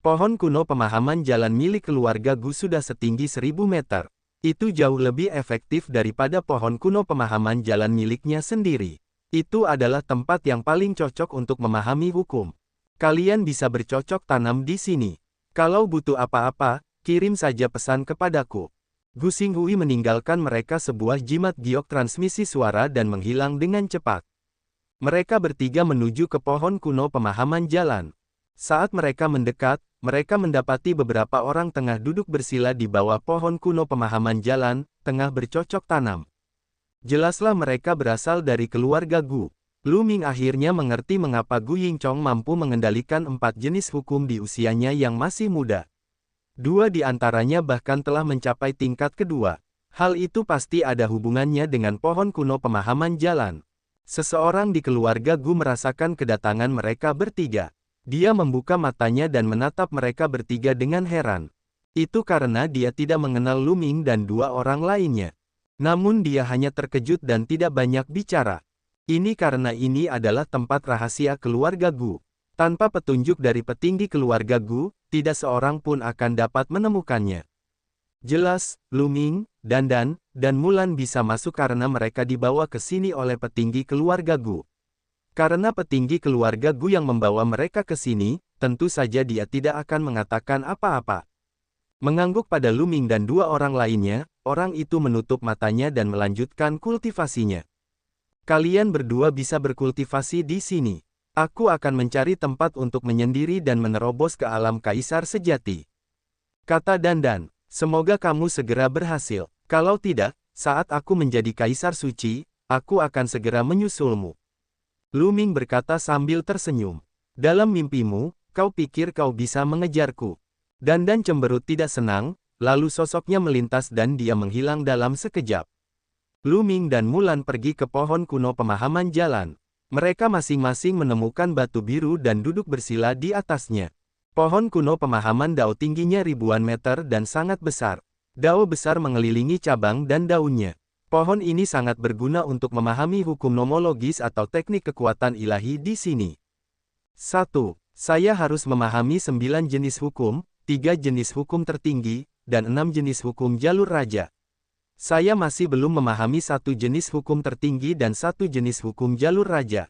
Pohon kuno pemahaman jalan milik keluarga Gu sudah setinggi 1000 meter. Itu jauh lebih efektif daripada pohon kuno pemahaman jalan miliknya sendiri. Itu adalah tempat yang paling cocok untuk memahami hukum. Kalian bisa bercocok tanam di sini. Kalau butuh apa-apa, kirim saja pesan kepadaku. Gu Xinghui meninggalkan mereka sebuah jimat giok transmisi suara dan menghilang dengan cepat. Mereka bertiga menuju ke pohon kuno pemahaman jalan. Saat mereka mendekat, mereka mendapati beberapa orang tengah duduk bersila di bawah pohon kuno pemahaman jalan, tengah bercocok tanam. Jelaslah mereka berasal dari keluarga Gu. Lu Ming akhirnya mengerti mengapa Gu Yingchong mampu mengendalikan 4 jenis hukum di usianya yang masih muda. 2 di antaranya bahkan telah mencapai tingkat kedua. Hal itu pasti ada hubungannya dengan pohon kuno pemahaman jalan. Seseorang di keluarga Gu merasakan kedatangan mereka bertiga. Dia membuka matanya dan menatap mereka bertiga dengan heran. Itu karena dia tidak mengenal Lu Ming dan 2 orang lainnya. Namun dia hanya terkejut dan tidak banyak bicara. Ini karena ini adalah tempat rahasia keluarga Gu. Tanpa petunjuk dari petinggi keluarga Gu, tidak seorang pun akan dapat menemukannya. Jelas, Lu Ming, Dan, dan Mulan bisa masuk karena mereka dibawa ke sini oleh petinggi keluarga Gu. Karena petinggi keluarga Gu yang membawa mereka ke sini, tentu saja dia tidak akan mengatakan apa-apa. Mengangguk pada Lu Ming dan 2 orang lainnya, orang itu menutup matanya dan melanjutkan kultivasinya. Kalian berdua bisa berkultivasi di sini. Aku akan mencari tempat untuk menyendiri dan menerobos ke alam kaisar sejati. Kata Dan, semoga kamu segera berhasil. Kalau tidak, saat aku menjadi kaisar suci, aku akan segera menyusulmu. Lu Ming berkata sambil tersenyum. Dalam mimpimu, kau pikir kau bisa mengejarku. Dan cemberut tidak senang, lalu sosoknya melintas dan dia menghilang dalam sekejap. Lu Ming dan Mulan pergi ke pohon kuno pemahaman jalan. Mereka masing-masing menemukan batu biru dan duduk bersila di atasnya. Pohon kuno pemahaman dao tingginya ribuan meter dan sangat besar. Dao besar mengelilingi cabang dan daunnya. Pohon ini sangat berguna untuk memahami hukum nomologis atau teknik kekuatan ilahi di sini. 1. Saya harus memahami 9 jenis hukum, 3 jenis hukum tertinggi, dan 6 jenis hukum jalur raja. Saya masih belum memahami 1 jenis hukum tertinggi dan 1 jenis hukum jalur raja.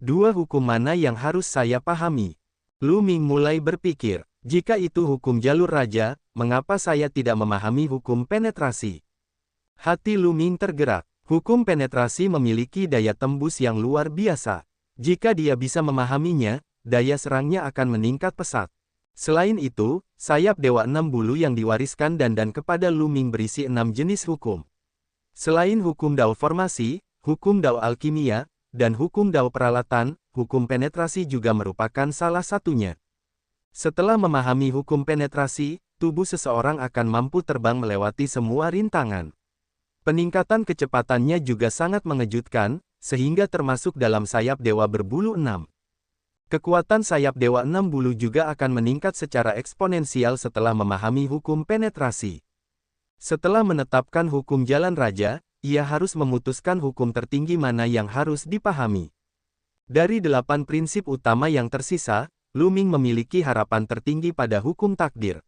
2 hukum mana yang harus saya pahami? Lu Ming mulai berpikir, jika itu hukum jalur raja, mengapa saya tidak memahami hukum penetrasi? Hati Lu Ming tergerak. Hukum penetrasi memiliki daya tembus yang luar biasa. Jika dia bisa memahaminya, daya serangnya akan meningkat pesat. Selain itu, sayap Dewa 6 Bulu yang diwariskan Dan kepada Lu Ming berisi 6 jenis hukum. Selain hukum dao formasi, hukum dao alkimia, dan hukum dao peralatan, hukum penetrasi juga merupakan salah satunya. Setelah memahami hukum penetrasi, tubuh seseorang akan mampu terbang melewati semua rintangan. Peningkatan kecepatannya juga sangat mengejutkan, sehingga termasuk dalam sayap Dewa berbulu 6. Kekuatan sayap Dewa 6 Bulu juga akan meningkat secara eksponensial setelah memahami hukum penetrasi. Setelah menetapkan hukum jalan raja, ia harus memutuskan hukum tertinggi mana yang harus dipahami. Dari 8 prinsip utama yang tersisa, Lu Ming memiliki harapan tertinggi pada hukum takdir.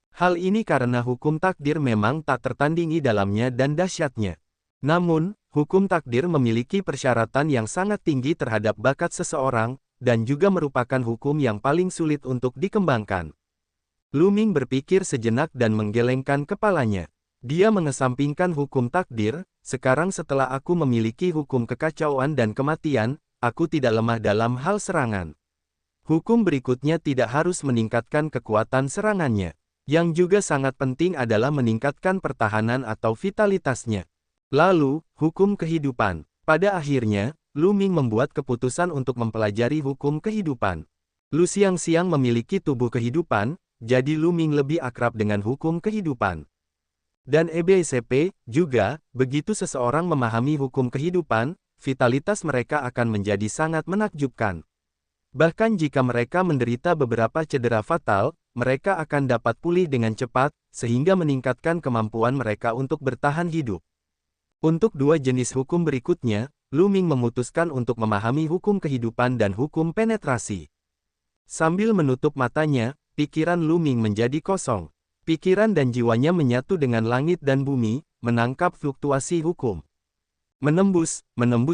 Hal ini karena hukum takdir memang tak tertandingi dalamnya dan dahsyatnya. Namun, hukum takdir memiliki persyaratan yang sangat tinggi terhadap bakat seseorang, dan juga merupakan hukum yang paling sulit untuk dikembangkan. Lu Ming berpikir sejenak dan menggelengkan kepalanya. Dia mengesampingkan hukum takdir, sekarang setelah aku memiliki hukum kekacauan dan kematian, aku tidak lemah dalam hal serangan. Hukum berikutnya tidak harus meningkatkan kekuatan serangannya. Yang juga sangat penting adalah meningkatkan pertahanan atau vitalitasnya. Lalu, hukum kehidupan. Pada akhirnya, Lu Ming membuat keputusan untuk mempelajari hukum kehidupan. Lu Xiangxiang memiliki tubuh kehidupan, jadi Lu Ming lebih akrab dengan hukum kehidupan. Dan EBCP, juga, begitu seseorang memahami hukum kehidupan, vitalitas mereka akan menjadi sangat menakjubkan. Bahkan jika mereka menderita beberapa cedera fatal, mereka akan dapat pulih dengan cepat, sehingga meningkatkan kemampuan mereka untuk bertahan hidup. Untuk 2 jenis hukum berikutnya, Lu Ming memutuskan untuk memahami hukum kehidupan dan hukum penetrasi. Sambil menutup matanya, pikiran Lu Ming menjadi kosong. Pikiran dan jiwanya menyatu dengan langit dan bumi, menangkap fluktuasi hukum. Menembus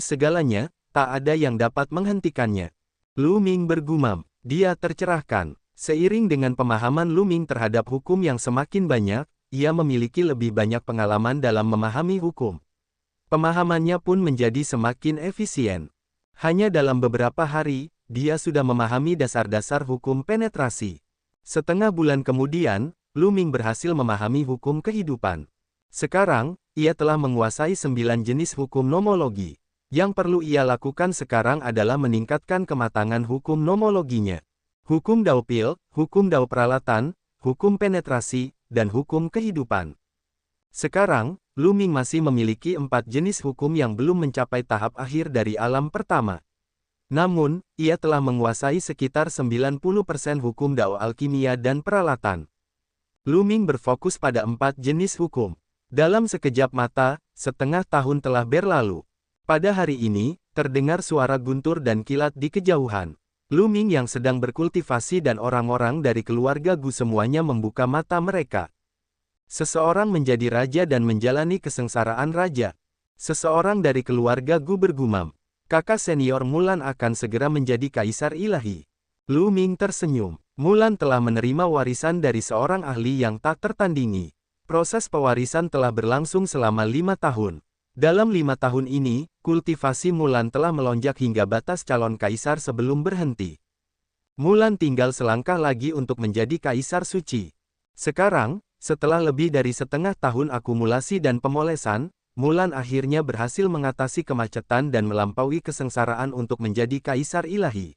segalanya, tak ada yang dapat menghentikannya. Lu Ming bergumam, dia tercerahkan. Seiring dengan pemahaman Lu Ming terhadap hukum yang semakin banyak, ia memiliki lebih banyak pengalaman dalam memahami hukum. Pemahamannya pun menjadi semakin efisien. Hanya dalam beberapa hari, dia sudah memahami dasar-dasar hukum penetrasi. Setengah bulan kemudian, Lu Ming berhasil memahami hukum kehidupan. Sekarang, ia telah menguasai 9 jenis hukum nomologi. Yang perlu ia lakukan sekarang adalah meningkatkan kematangan hukum nomologinya. Hukum Dao Pil, hukum Dao Peralatan, hukum penetrasi, dan hukum kehidupan. Sekarang, Lu Ming masih memiliki 4 jenis hukum yang belum mencapai tahap akhir dari alam pertama. Namun, ia telah menguasai sekitar 90% hukum Dao Alkimia dan Peralatan. Lu Ming berfokus pada 4 jenis hukum. Dalam sekejap mata, setengah tahun telah berlalu. Pada hari ini, terdengar suara guntur dan kilat di kejauhan. Lu Ming yang sedang berkultivasi dan orang-orang dari keluarga Gu semuanya membuka mata mereka. Seseorang menjadi raja dan menjalani kesengsaraan raja. Seseorang dari keluarga Gu bergumam, kakak senior Mulan akan segera menjadi kaisar ilahi. Lu Ming tersenyum. Mulan telah menerima warisan dari seorang ahli yang tak tertandingi. Proses pewarisan telah berlangsung selama 5 tahun. Dalam 5 tahun ini, kultivasi Mulan telah melonjak hingga batas calon kaisar sebelum berhenti. Mulan tinggal selangkah lagi untuk menjadi kaisar suci. Sekarang, setelah lebih dari setengah tahun akumulasi dan pemolesan, Mulan akhirnya berhasil mengatasi kemacetan dan melampaui kesengsaraan untuk menjadi kaisar ilahi.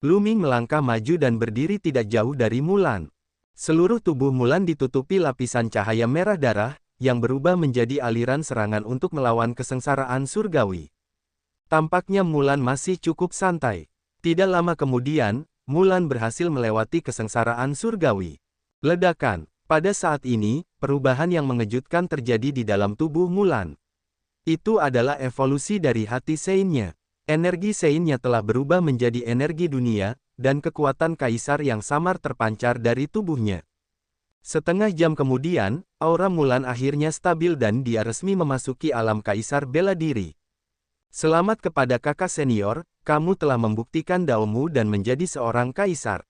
Lu Ming melangkah maju dan berdiri tidak jauh dari Mulan. Seluruh tubuh Mulan ditutupi lapisan cahaya merah darah, yang berubah menjadi aliran serangan untuk melawan kesengsaraan surgawi. Tampaknya Mulan masih cukup santai. Tidak lama kemudian, Mulan berhasil melewati kesengsaraan surgawi. Ledakan. Pada saat ini, perubahan yang mengejutkan terjadi di dalam tubuh Mulan. Itu adalah evolusi dari hati Sein-nya. Energi Sein-nya telah berubah menjadi energi dunia, dan kekuatan kaisar yang samar terpancar dari tubuhnya. Setengah jam kemudian, aura Mulan akhirnya stabil dan dia resmi memasuki alam kaisar bela diri. Selamat kepada kakak senior, kamu telah membuktikan daomu dan menjadi seorang kaisar.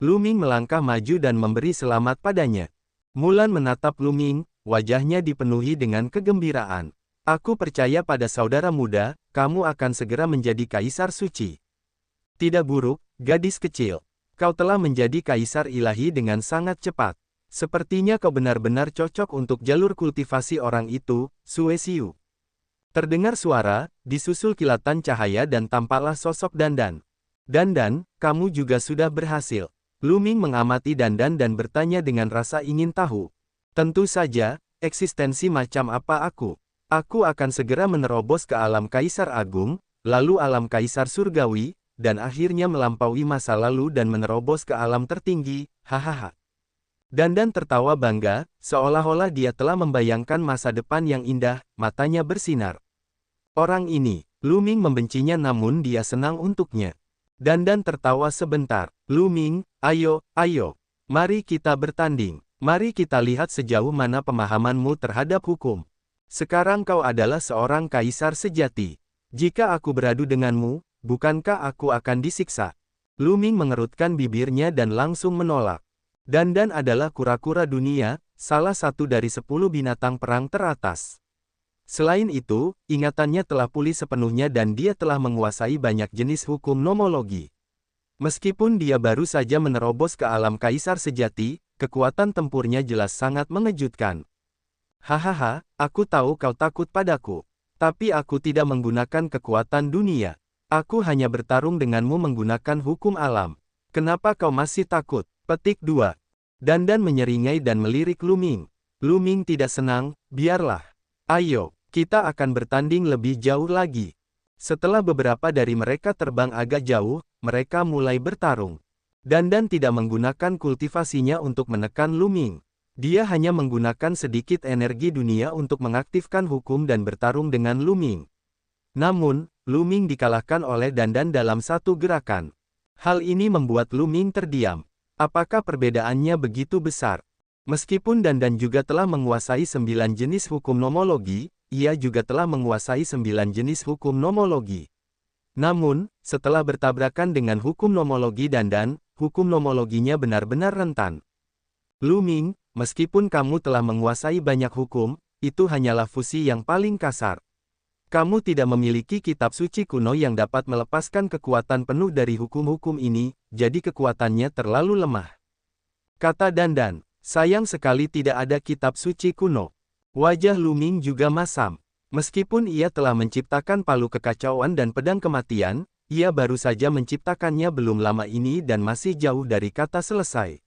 Lu Ming melangkah maju dan memberi selamat padanya. Mulan menatap Lu Ming, wajahnya dipenuhi dengan kegembiraan. Aku percaya pada saudara muda, kamu akan segera menjadi kaisar suci. Tidak buruk, gadis kecil. Kau telah menjadi kaisar ilahi dengan sangat cepat. Sepertinya kau benar-benar cocok untuk jalur kultivasi orang itu, Sue Siu. Terdengar suara, disusul kilatan cahaya dan tampaklah sosok Dandan. Dandan, kamu juga sudah berhasil. Lu Ming mengamati Dandan dan bertanya dengan rasa ingin tahu. Tentu saja, eksistensi macam apa aku? Aku akan segera menerobos ke alam Kaisar Agung, lalu alam Kaisar Surgawi, dan akhirnya melampaui masa lalu dan menerobos ke alam tertinggi, hahaha. Dandan tertawa bangga, seolah-olah dia telah membayangkan masa depan yang indah, matanya bersinar. Orang ini, Lu Ming membencinya namun dia senang untuknya. Dandan tertawa sebentar. Lu Ming, ayo, mari kita bertanding. Mari kita lihat sejauh mana pemahamanmu terhadap hukum. Sekarang kau adalah seorang kaisar sejati. Jika aku beradu denganmu, bukankah aku akan disiksa? Lu Ming mengerutkan bibirnya dan langsung menolak. Dandan adalah kura-kura dunia, salah satu dari 10 binatang perang teratas. Selain itu, ingatannya telah pulih sepenuhnya dan dia telah menguasai banyak jenis hukum nomologi. Meskipun dia baru saja menerobos ke alam kaisar sejati, kekuatan tempurnya jelas sangat mengejutkan. Hahaha, aku tahu kau takut padaku. Tapi aku tidak menggunakan kekuatan dunia. Aku hanya bertarung denganmu menggunakan hukum alam. Kenapa kau masih takut? Petik 2. Dandan menyeringai dan melirik Lu Ming. Lu Ming tidak senang, biarlah. Ayo, kita akan bertanding lebih jauh lagi. Setelah beberapa dari mereka terbang agak jauh, mereka mulai bertarung. Dandan tidak menggunakan kultivasinya untuk menekan Lu Ming. Dia hanya menggunakan sedikit energi dunia untuk mengaktifkan hukum dan bertarung dengan Lu Ming. Namun, Lu Ming dikalahkan oleh Dandan dalam satu gerakan. Hal ini membuat Lu Ming terdiam. Apakah perbedaannya begitu besar? Meskipun Dandan juga telah menguasai 9 jenis hukum nomologi, ia juga telah menguasai 9 jenis hukum nomologi. Namun, setelah bertabrakan dengan hukum nomologi Dandan, hukum nomologinya benar-benar rentan. Lu Ming, meskipun kamu telah menguasai banyak hukum, itu hanyalah fusi yang paling kasar. Kamu tidak memiliki kitab suci kuno yang dapat melepaskan kekuatan penuh dari hukum-hukum ini, jadi kekuatannya terlalu lemah. Kata Dandan, sayang sekali tidak ada kitab suci kuno. Wajah Lu Ming juga masam. Meskipun ia telah menciptakan palu kekacauan dan pedang kematian, ia baru saja menciptakannya belum lama ini dan masih jauh dari kata selesai.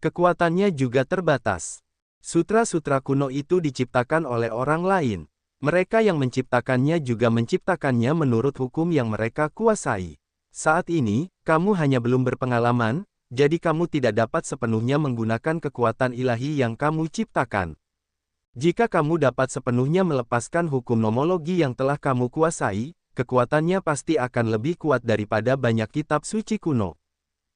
Kekuatannya juga terbatas. Sutra-sutra kuno itu diciptakan oleh orang lain. Mereka yang menciptakannya juga menciptakannya menurut hukum yang mereka kuasai. Saat ini, kamu hanya belum berpengalaman, jadi kamu tidak dapat sepenuhnya menggunakan kekuatan ilahi yang kamu ciptakan. Jika kamu dapat sepenuhnya melepaskan hukum nomologi yang telah kamu kuasai, kekuatannya pasti akan lebih kuat daripada banyak kitab suci kuno.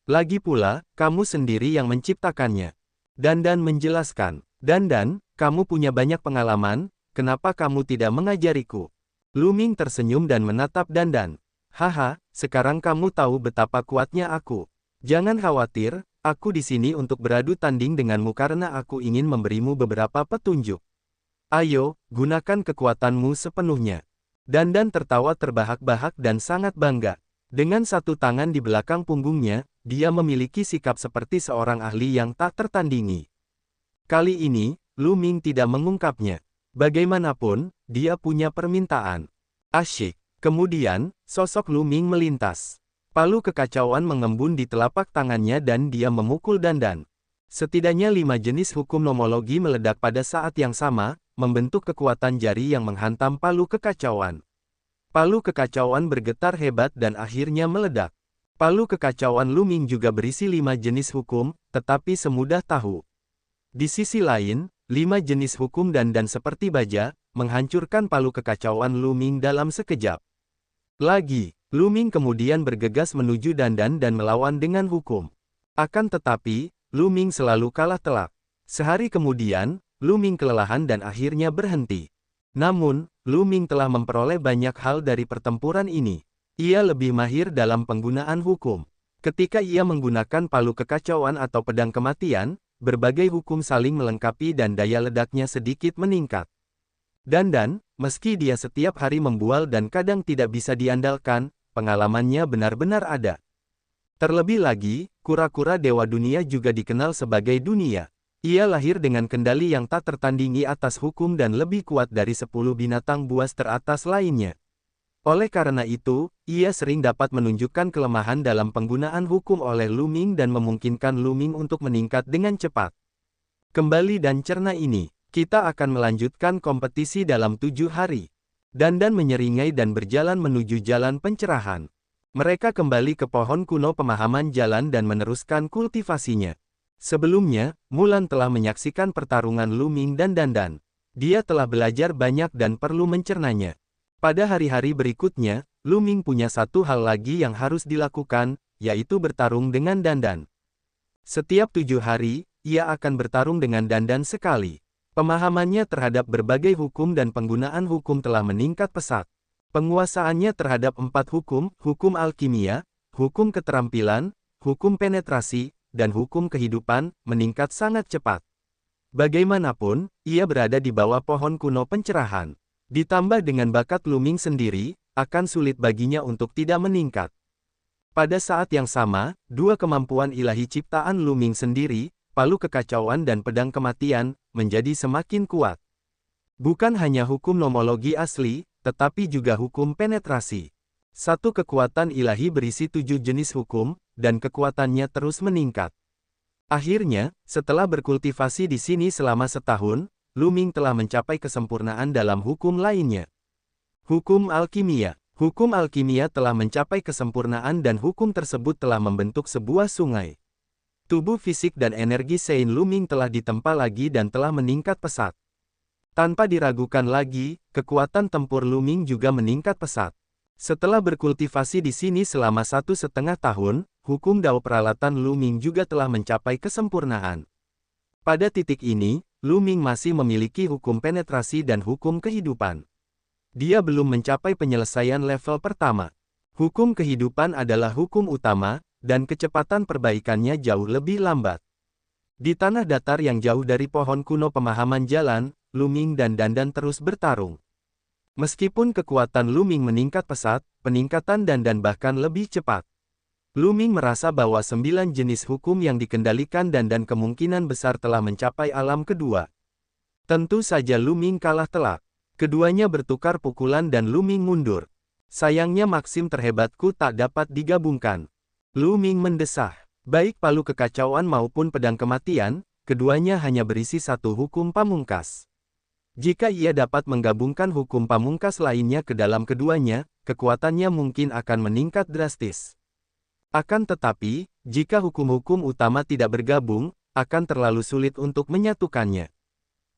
Lagi pula, kamu sendiri yang menciptakannya. Dandan menjelaskan, Dandan, kamu punya banyak pengalaman, kenapa kamu tidak mengajariku? Lu Ming tersenyum dan menatap Dandan. Haha, sekarang kamu tahu betapa kuatnya aku. Jangan khawatir, aku di sini untuk beradu tanding denganmu karena aku ingin memberimu beberapa petunjuk. Ayo, gunakan kekuatanmu sepenuhnya. Dandan tertawa terbahak-bahak dan sangat bangga. Dengan satu tangan di belakang punggungnya, dia memiliki sikap seperti seorang ahli yang tak tertandingi. Kali ini, Lu Ming tidak mengungkapnya. Bagaimanapun, dia punya permintaan. Asyik. Kemudian, sosok Lu Ming melintas. Palu kekacauan mengembun di telapak tangannya dan dia memukul Dandan. Setidaknya 5 jenis hukum nomologi meledak pada saat yang sama, membentuk kekuatan jari yang menghantam palu kekacauan. Palu kekacauan bergetar hebat dan akhirnya meledak. Palu kekacauan Lu Ming juga berisi 5 jenis hukum, tetapi semudah tahu. Di sisi lain, 5 jenis hukum Dandan seperti baja, menghancurkan palu kekacauan Lu Ming dalam sekejap. Lagi, Lu Ming kemudian bergegas menuju Dandan dan melawan dengan hukum. Akan tetapi, Lu Ming selalu kalah telak. Sehari kemudian, Lu Ming kelelahan dan akhirnya berhenti. Namun, Lu Ming telah memperoleh banyak hal dari pertempuran ini. Ia lebih mahir dalam penggunaan hukum. Ketika ia menggunakan palu kekacauan atau pedang kematian, berbagai hukum saling melengkapi dan daya ledaknya sedikit meningkat. Dandan, meski dia setiap hari membual dan kadang tidak bisa diandalkan, pengalamannya benar-benar ada. Terlebih lagi, kura-kura dewa dunia juga dikenal sebagai dunia. Ia lahir dengan kendali yang tak tertandingi atas hukum dan lebih kuat dari 10 binatang buas teratas lainnya. Oleh karena itu, ia sering dapat menunjukkan kelemahan dalam penggunaan hukum oleh Lu Ming dan memungkinkan Lu Ming untuk meningkat dengan cepat. Kembali dan cerna ini, kita akan melanjutkan kompetisi dalam 7 hari. Dandan menyeringai dan berjalan menuju jalan pencerahan. Mereka kembali ke pohon kuno pemahaman jalan dan meneruskan kultivasinya. Sebelumnya, Mulan telah menyaksikan pertarungan Lu Ming dan Dandan. Dia telah belajar banyak dan perlu mencernanya. Pada hari-hari berikutnya, Lu Ming punya satu hal lagi yang harus dilakukan, yaitu bertarung dengan Dandan. Setiap 7 hari, ia akan bertarung dengan Dandan sekali. Pemahamannya terhadap berbagai hukum dan penggunaan hukum telah meningkat pesat. Penguasaannya terhadap 4 hukum, hukum alkimia, hukum keterampilan, hukum penetrasi, dan hukum kehidupan, meningkat sangat cepat. Bagaimanapun, ia berada di bawah pohon kuno pencerahan. Ditambah dengan bakat Lu Ming sendiri, akan sulit baginya untuk tidak meningkat. Pada saat yang sama, 2 kemampuan ilahi ciptaan Lu Ming sendiri, palu kekacauan dan pedang kematian, menjadi semakin kuat. Bukan hanya hukum nomologi asli, tetapi juga hukum penetrasi. Satu kekuatan ilahi berisi 7 jenis hukum, dan kekuatannya terus meningkat. Akhirnya, setelah berkultivasi di sini selama setahun, Lu Ming telah mencapai kesempurnaan dalam hukum lainnya. Hukum alkimia. Hukum alkimia telah mencapai kesempurnaan dan hukum tersebut telah membentuk sebuah sungai. Tubuh fisik dan energi Sein Lu Ming telah ditempa lagi dan telah meningkat pesat. Tanpa diragukan lagi, kekuatan tempur Lu Ming juga meningkat pesat. Setelah berkultivasi di sini selama 1,5 tahun, hukum Dao peralatan Lu Ming juga telah mencapai kesempurnaan. Pada titik ini, Lu Ming masih memiliki hukum penetrasi dan hukum kehidupan. Dia belum mencapai penyelesaian level pertama. Hukum kehidupan adalah hukum utama, dan kecepatan perbaikannya jauh lebih lambat. Di tanah datar yang jauh dari pohon kuno pemahaman jalan, Lu Ming dan Dandan terus bertarung. Meskipun kekuatan Lu Ming meningkat pesat, peningkatan Dandan bahkan lebih cepat. Lu Ming merasa bahwa 9 jenis hukum yang dikendalikan Dandan kemungkinan besar telah mencapai alam kedua. Tentu saja Lu Ming kalah telak. Keduanya bertukar pukulan dan Lu Ming mundur. Sayangnya Maxim terhebatku tak dapat digabungkan. Lu Ming mendesah. Baik palu kekacauan maupun pedang kematian, keduanya hanya berisi satu hukum pamungkas. Jika ia dapat menggabungkan hukum pamungkas lainnya ke dalam keduanya, kekuatannya mungkin akan meningkat drastis. Akan tetapi, jika hukum-hukum utama tidak bergabung, akan terlalu sulit untuk menyatukannya.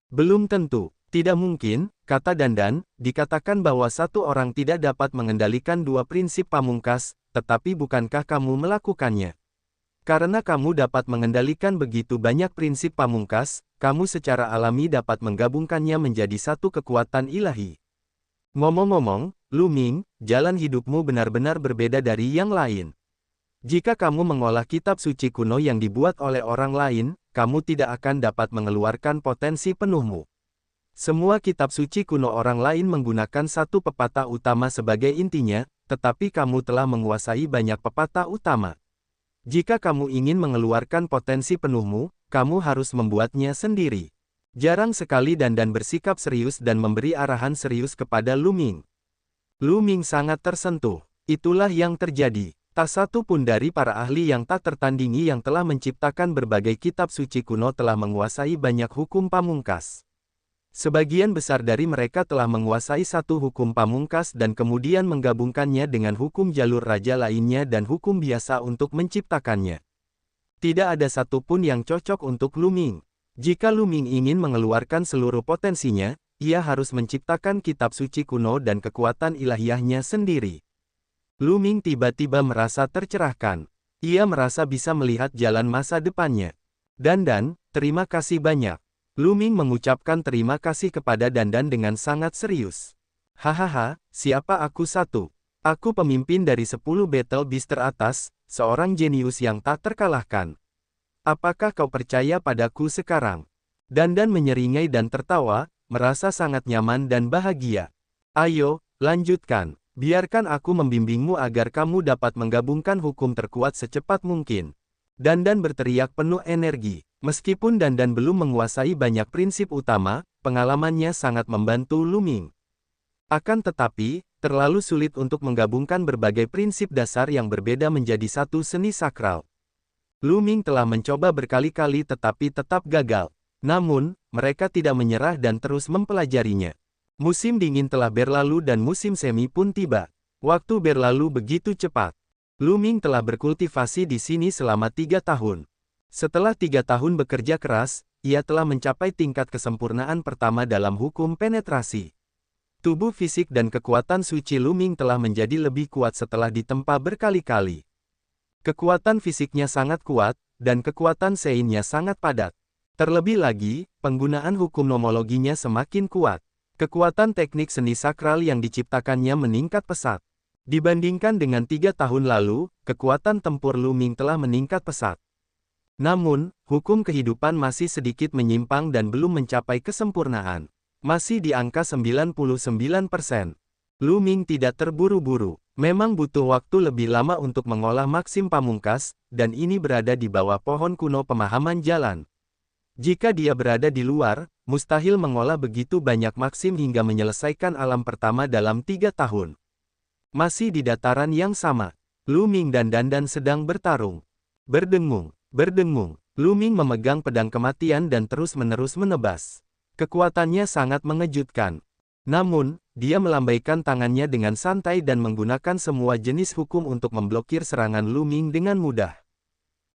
Belum tentu, tidak mungkin, kata Dandan, dikatakan bahwa satu orang tidak dapat mengendalikan dua prinsip pamungkas, tetapi bukankah kamu melakukannya? Karena kamu dapat mengendalikan begitu banyak prinsip pamungkas, kamu secara alami dapat menggabungkannya menjadi satu kekuatan ilahi. Ngomong-ngomong, Lu Ming, jalan hidupmu benar-benar berbeda dari yang lain. Jika kamu mengolah kitab suci kuno yang dibuat oleh orang lain, kamu tidak akan dapat mengeluarkan potensi penuhmu. Semua kitab suci kuno orang lain menggunakan satu pepatah utama sebagai intinya, tetapi kamu telah menguasai banyak pepatah utama. Jika kamu ingin mengeluarkan potensi penuhmu, kamu harus membuatnya sendiri. Jarang sekali Dandan bersikap serius dan memberi arahan serius kepada Lu Ming. Lu Ming sangat tersentuh. Itulah yang terjadi. Tak satu pun dari para ahli yang tak tertandingi yang telah menciptakan berbagai kitab suci kuno telah menguasai banyak hukum pamungkas. Sebagian besar dari mereka telah menguasai satu hukum pamungkas dan kemudian menggabungkannya dengan hukum jalur raja lainnya dan hukum biasa untuk menciptakannya. Tidak ada satupun yang cocok untuk Lu Ming. Jika Lu Ming ingin mengeluarkan seluruh potensinya, ia harus menciptakan kitab suci kuno dan kekuatan ilahiyahnya sendiri. Lu Ming tiba-tiba merasa tercerahkan. Ia merasa bisa melihat jalan masa depannya. Dandan, terima kasih banyak. Lu Ming mengucapkan terima kasih kepada Dandan dengan sangat serius. Hahaha, siapa aku satu? Aku pemimpin dari 10 Battle Beast teratas, seorang jenius yang tak terkalahkan. Apakah kau percaya padaku sekarang? Dandan menyeringai dan tertawa, merasa sangat nyaman dan bahagia. Ayo, lanjutkan. Biarkan aku membimbingmu agar kamu dapat menggabungkan hukum terkuat secepat mungkin. Dandan berteriak penuh energi. Meskipun Dandan belum menguasai banyak prinsip utama, pengalamannya sangat membantu Lu Ming. Akan tetapi, terlalu sulit untuk menggabungkan berbagai prinsip dasar yang berbeda menjadi satu seni sakral. Lu Ming telah mencoba berkali-kali tetapi tetap gagal. Namun, mereka tidak menyerah dan terus mempelajarinya. Musim dingin telah berlalu dan musim semi pun tiba. Waktu berlalu begitu cepat. Lu Ming telah berkultivasi di sini selama 3 tahun. Setelah 3 tahun bekerja keras, ia telah mencapai tingkat kesempurnaan pertama dalam hukum penetrasi. Tubuh fisik dan kekuatan suci Lu Ming telah menjadi lebih kuat setelah ditempa berkali-kali. Kekuatan fisiknya sangat kuat, dan kekuatan seinnya sangat padat. Terlebih lagi, penggunaan hukum nomologinya semakin kuat. Kekuatan teknik seni sakral yang diciptakannya meningkat pesat. Dibandingkan dengan 3 tahun lalu, kekuatan tempur Lu Ming telah meningkat pesat. Namun, hukum kehidupan masih sedikit menyimpang dan belum mencapai kesempurnaan. Masih di angka 99%. Lu Ming tidak terburu-buru. Memang butuh waktu lebih lama untuk mengolah Maxim Pamungkas, dan ini berada di bawah pohon kuno pemahaman jalan. Jika dia berada di luar, mustahil mengolah begitu banyak Maxim hingga menyelesaikan alam pertama dalam 3 tahun. Masih di dataran yang sama, Lu Ming dan Dandan sedang bertarung. Berdengung. Berdengung, Lu Ming memegang pedang kematian dan terus-menerus menebas. Kekuatannya sangat mengejutkan. Namun, dia melambaikan tangannya dengan santai dan menggunakan semua jenis hukum untuk memblokir serangan Lu Ming dengan mudah.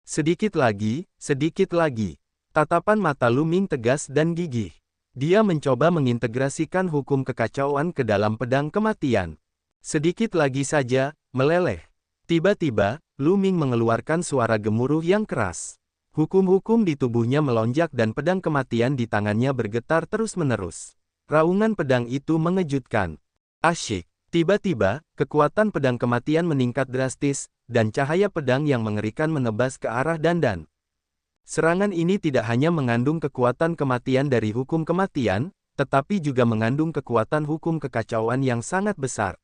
Sedikit lagi, sedikit lagi. Tatapan mata Lu Ming tegas dan gigih. Dia mencoba mengintegrasikan hukum kekacauan ke dalam pedang kematian. Sedikit lagi saja, meleleh. Tiba-tiba, Lu Ming mengeluarkan suara gemuruh yang keras. Hukum-hukum di tubuhnya melonjak dan pedang kematian di tangannya bergetar terus-menerus. Raungan pedang itu mengejutkan. Asyik. Tiba-tiba, kekuatan pedang kematian meningkat drastis, dan cahaya pedang yang mengerikan menebas ke arah Dandan. Serangan ini tidak hanya mengandung kekuatan kematian dari hukum kematian, tetapi juga mengandung kekuatan hukum kekacauan yang sangat besar.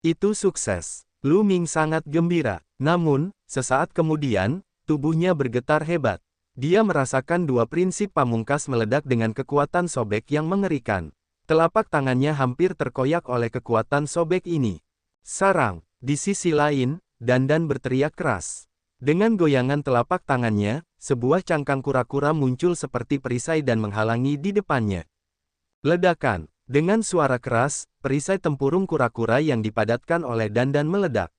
Itu sukses. Lu Ming sangat gembira. Namun, sesaat kemudian, tubuhnya bergetar hebat. Dia merasakan dua prinsip pamungkas meledak dengan kekuatan sobek yang mengerikan. Telapak tangannya hampir terkoyak oleh kekuatan sobek ini. Sarang. Di sisi lain, Dandan berteriak keras. Dengan goyangan telapak tangannya, sebuah cangkang kura-kura muncul seperti perisai dan menghalangi di depannya. Ledakan. Dengan suara keras, perisai tempurung kura-kura yang dipadatkan oleh Dandan meledak.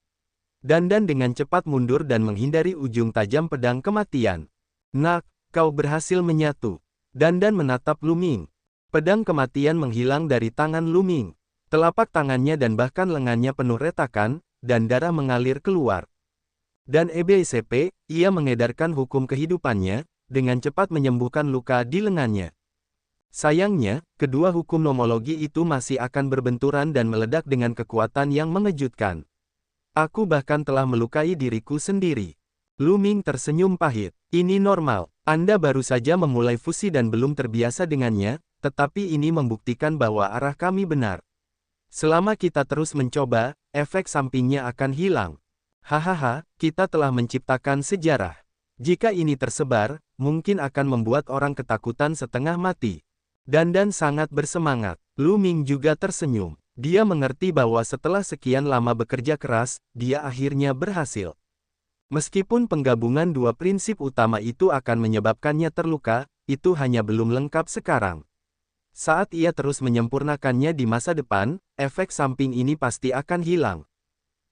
Dandan dengan cepat mundur dan menghindari ujung tajam pedang kematian. Nak, kau berhasil menyatu. Dandan menatap Lu Ming. Pedang kematian menghilang dari tangan Lu Ming. Telapak tangannya dan bahkan lengannya penuh retakan, dan darah mengalir keluar. Dan EBCP, ia mengedarkan hukum kehidupannya, dengan cepat menyembuhkan luka di lengannya. Sayangnya, kedua hukum nomologi itu masih akan berbenturan dan meledak dengan kekuatan yang mengejutkan. Aku bahkan telah melukai diriku sendiri. Lu Ming tersenyum pahit. Ini normal. Anda baru saja memulai fusi dan belum terbiasa dengannya, tetapi ini membuktikan bahwa arah kami benar. Selama kita terus mencoba, efek sampingnya akan hilang. Hahaha, kita telah menciptakan sejarah. Jika ini tersebar, mungkin akan membuat orang ketakutan setengah mati. Dandan sangat bersemangat. Lu Ming juga tersenyum. Dia mengerti bahwa setelah sekian lama bekerja keras, dia akhirnya berhasil. Meskipun penggabungan dua prinsip utama itu akan menyebabkannya terluka, itu hanya belum lengkap sekarang. Saat ia terus menyempurnakannya di masa depan, efek samping ini pasti akan hilang.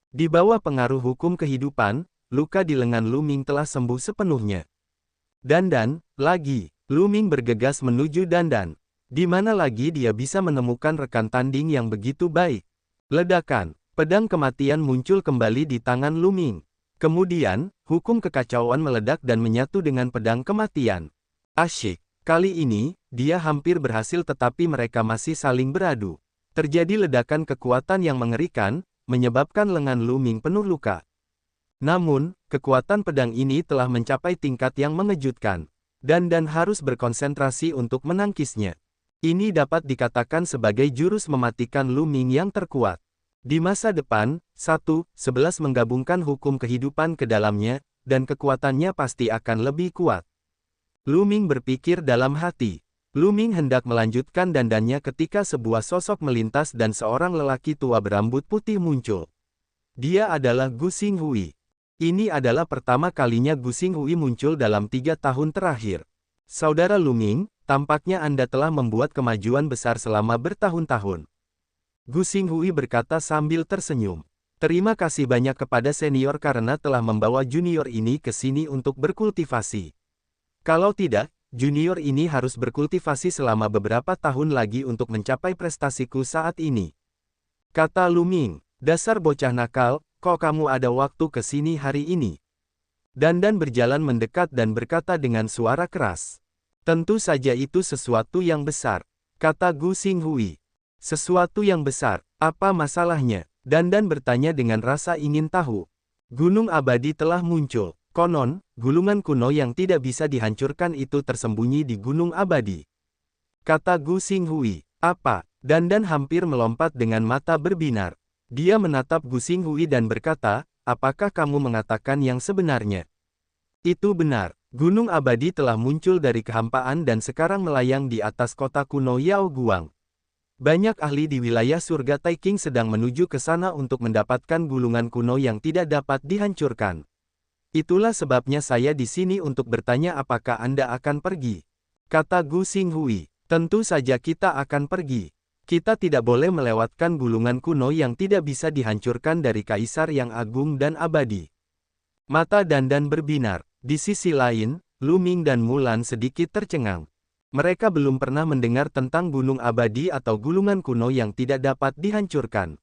Di bawah pengaruh hukum kehidupan, luka di lengan Lu Ming telah sembuh sepenuhnya. Dandan, lagi. Lu Ming bergegas menuju Dandan. Di mana lagi dia bisa menemukan rekan tanding yang begitu baik? Ledakan. Pedang kematian muncul kembali di tangan Lu Ming. Kemudian, hukum kekacauan meledak dan menyatu dengan pedang kematian. Asyik. Kali ini, dia hampir berhasil tetapi mereka masih saling beradu. Terjadi ledakan kekuatan yang mengerikan, menyebabkan lengan Lu Ming penuh luka. Namun, kekuatan pedang ini telah mencapai tingkat yang mengejutkan. Dandan harus berkonsentrasi untuk menangkisnya. Ini dapat dikatakan sebagai jurus mematikan Lu Ming yang terkuat. Di masa depan, 1/11 menggabungkan hukum kehidupan ke dalamnya, dan kekuatannya pasti akan lebih kuat. Lu Ming berpikir dalam hati. Lu Ming hendak melanjutkan dandannya ketika sebuah sosok melintas dan seorang lelaki tua berambut putih muncul. Dia adalah Gu Xinghui. Ini adalah pertama kalinya Gu Xinghui muncul dalam 3 tahun terakhir. Saudara Lu Ming, tampaknya Anda telah membuat kemajuan besar selama bertahun-tahun. Gu Xinghui berkata sambil tersenyum. Terima kasih banyak kepada senior karena telah membawa junior ini ke sini untuk berkultivasi. Kalau tidak, junior ini harus berkultivasi selama beberapa tahun lagi untuk mencapai prestasiku saat ini. Kata Lu Ming, dasar bocah nakal, kok kamu ada waktu ke sini hari ini? Dandan berjalan mendekat dan berkata dengan suara keras. Tentu saja itu sesuatu yang besar, kata Gu Xinghui. Sesuatu yang besar, apa masalahnya? Dandan bertanya dengan rasa ingin tahu. Gunung abadi telah muncul. Konon, gulungan kuno yang tidak bisa dihancurkan itu tersembunyi di gunung abadi. Kata Gu Xinghui. Apa? Dandan hampir melompat dengan mata berbinar. Dia menatap Gu Xinghui dan berkata, apakah kamu mengatakan yang sebenarnya? Itu benar. Gunung abadi telah muncul dari kehampaan dan sekarang melayang di atas kota kuno Yao Guang. Banyak ahli di wilayah surga Taiking sedang menuju ke sana untuk mendapatkan gulungan kuno yang tidak dapat dihancurkan. Itulah sebabnya saya di sini untuk bertanya apakah Anda akan pergi. Kata Gu Xinghui, tentu saja kita akan pergi. Kita tidak boleh melewatkan gulungan kuno yang tidak bisa dihancurkan dari Kaisar yang agung dan abadi. Mata Dandan berbinar. Di sisi lain, Lu Ming dan Mulan sedikit tercengang. Mereka belum pernah mendengar tentang gunung abadi atau gulungan kuno yang tidak dapat dihancurkan.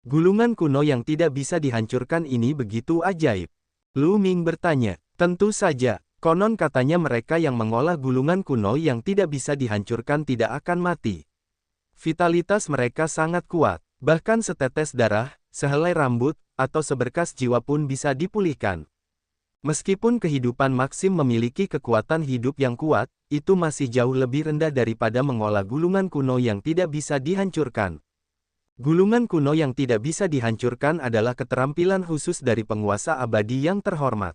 Gulungan kuno yang tidak bisa dihancurkan ini begitu ajaib. Lu Ming bertanya, tentu saja, konon katanya mereka yang mengolah gulungan kuno yang tidak bisa dihancurkan tidak akan mati. Vitalitas mereka sangat kuat, bahkan setetes darah, sehelai rambut, atau seberkas jiwa pun bisa dipulihkan. Meskipun kehidupan Maxim memiliki kekuatan hidup yang kuat, itu masih jauh lebih rendah daripada mengolah gulungan kuno yang tidak bisa dihancurkan. Gulungan kuno yang tidak bisa dihancurkan adalah keterampilan khusus dari penguasa abadi yang terhormat.